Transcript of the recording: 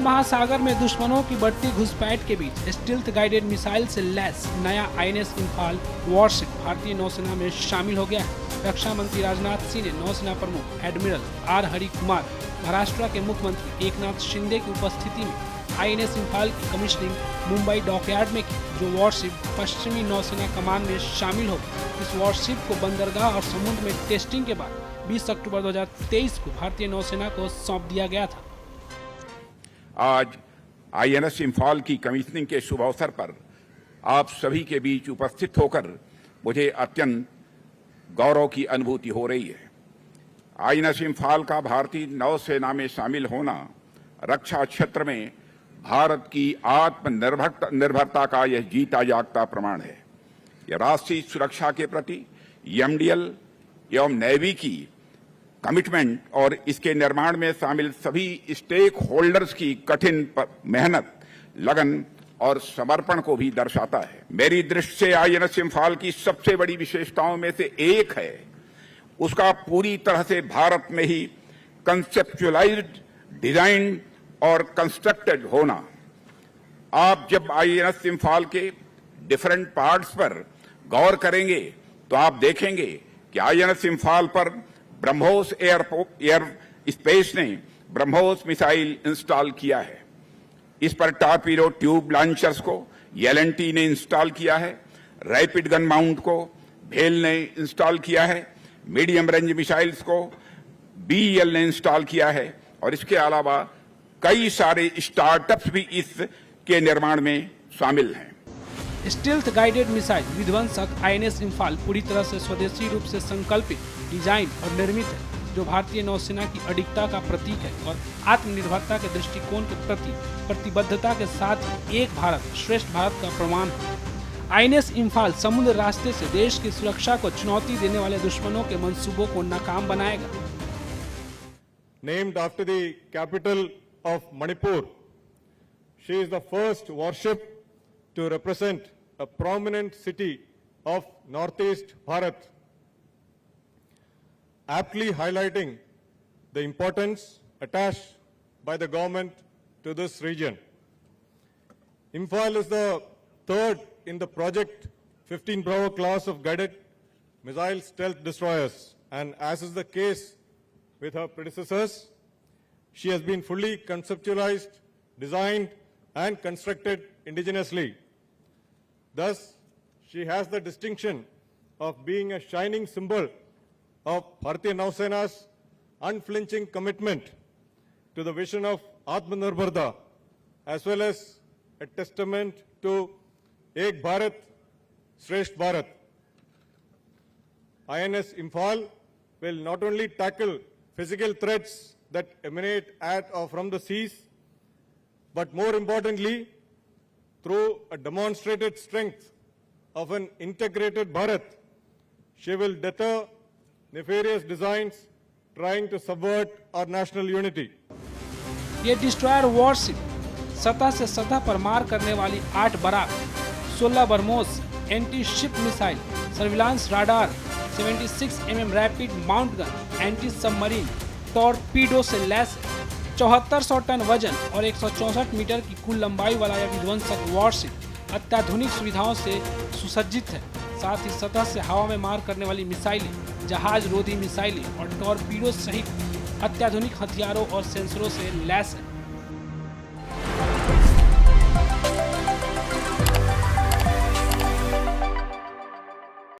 महासागर में दुश्मनों की बढ़ती घुसपैठ के बीच स्टील्थ गाइडेड मिसाइल से लैस नया आईएनएस इंफाल वॉरशिप भारतीय नौसेना में शामिल हो गया है। रक्षा मंत्री राजनाथ सिंह ने नौसेना प्रमुख एडमिरल आर हरि कुमार, महाराष्ट्र के मुख्यमंत्री एकनाथ शिंदे की उपस्थिति में आईएनएस इंफाल की कमीशनिंग मुंबई डॉकयार्ड में की, जो वॉरशिप पश्चिमी नौसेना कमान में शामिल होगी। इस वॉरशिप को बंदरगाह और समुद्र में टेस्टिंग के बाद 20 अक्टूबर 2023 को भारतीय नौसेना को सौंप दिया गया था। आज आईएनएस इंफाल की कमीशनिंग के शुभ अवसर पर आप सभी के बीच उपस्थित होकर मुझे अत्यंत गौरव की अनुभूति हो रही है। आईएनएस इंफाल का भारतीय नौसेना में शामिल होना रक्षा क्षेत्र में भारत की आत्मनिर्भरता का यह जीता जागता प्रमाण है। यह राष्ट्रीय सुरक्षा के प्रति एमडीएल एवं नेवी की कमिटमेंट और इसके निर्माण में शामिल सभी स्टेक होल्डर्स की कठिन मेहनत, लगन और समर्पण को भी दर्शाता है। मेरी दृष्टि से आईएनएस इंफाल की सबसे बड़ी विशेषताओं में से एक है उसका पूरी तरह से भारत में ही कंसेप्चुअलाइज्ड, डिजाइन और कंस्ट्रक्टेड होना। आप जब आईएनएस इंफाल के डिफरेंट पार्ट्स पर गौर करेंगे तो आप देखेंगे कि आईएनएस इंफाल पर ब्रह्मोस एयर स्पेस ने ब्रह्मोस मिसाइल इंस्टॉल किया है। इस पर टॉर्पीडो ट्यूब लॉन्चर्स को एलएनटी ने इंस्टॉल किया है। रैपिड गन माउंट को भेल ने इंस्टॉल किया है। मीडियम रेंज मिसाइल्स को बीईएल ने इंस्टॉल किया है और इसके अलावा कई सारे स्टार्टअप्स भी इसके निर्माण में शामिल हैं। स्टील्थ गाइडेड मिसाइल विध्वंसक आईएनएस इंफाल पूरी तरह से स्वदेशी रूप से संकल्पित, डिजाइन और निर्मित है, जो भारतीय नौसेना की अडिगता का प्रतीक है और आत्मनिर्भरता के दृष्टिकोण के प्रति प्रतिबद्धता के साथ ही एक भारत श्रेष्ठ भारत का प्रमाण है। आईएनएस इंफाल समुद्र रास्ते से देश की सुरक्षा को चुनौती देने वाले दुश्मनों के मंसूबों को नाकाम बनाएगा। Named after the capital of Manipur, she is the first warship to represent a prominent city of Northeast Bharat, aptly highlighting the importance attached by the government to this region. Imphal is the third in the Project 15 Bravo class of guided missile stealth destroyers, and as is the case with her predecessors, she has been fully conceptualized, designed and constructed indigenously. Thus, she has the distinction of being a shining symbol of Bharatiya Nausena's unflinching commitment to the vision of Atmanirbharta, as well as a testament to Ek Bharat, Shresth Bharat. INS Imphal will not only tackle physical threats that emanate at or from the seas, but more importantly, through a demonstrated strength of an integrated Bharat, she will deter nefarious designs trying to subvert our national unity. ये destroyer warship सतह से सतह पर मार करने वाली 8 Barak, 16 BrahMos anti ship missile, surveillance radar, 76 mm rapid mount gun, anti submarine torpedo से लैस 7400 टन वजन और 164 मीटर की कुल लंबाई वाला यह विध्वंसक वॉरशिप अत्याधुनिक सुविधाओं से सुसज्जित है। साथ ही सतह से हवा में मार करने वाली मिसाइलें, जहाज रोधी मिसाइलें और टॉर्पीडो सहित अत्याधुनिक हथियारों और सेंसरों से लैस है।